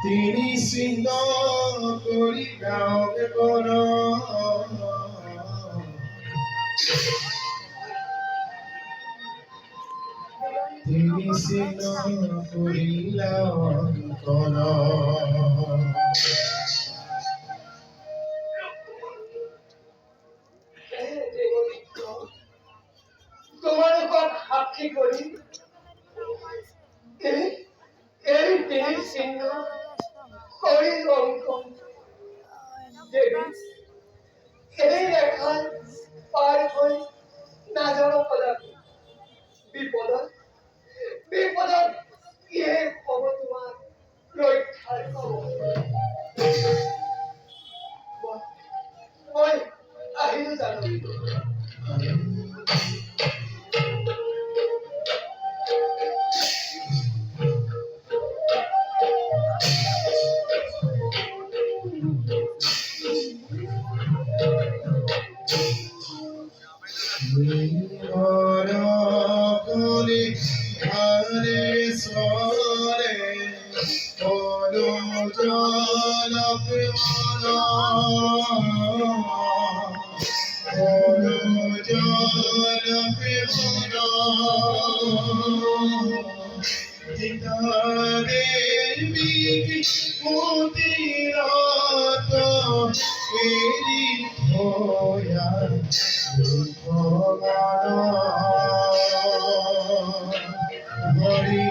তিনি সিংহ করি গাঁৱে কৰ তিনি সিংহ কৰিলা অন্তৰ তোমার সাক্ষী করি এই তিনি সিংহ করি অঙ্কন দেবী এই রেখায় পার হই না জানো পদার্থ বিপদ ইয়ে হব তোমার রক্ষার খবর মই আহিলো জানো কলি হরে সরে কলো জল কলো জল দিদারে বিকি মুদিরাত এরি হোয়া হরি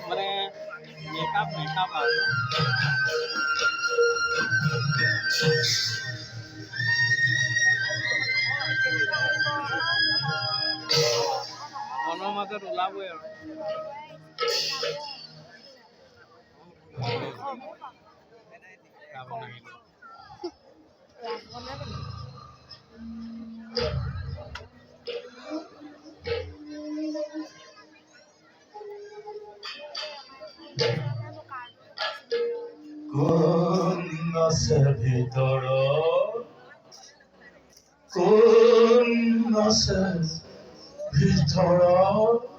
মানে মেকআপ আৰু মনৰ মাজত ওলাবই আৰু কোন আছে ভিতৰত কোন আছে ভিতৰত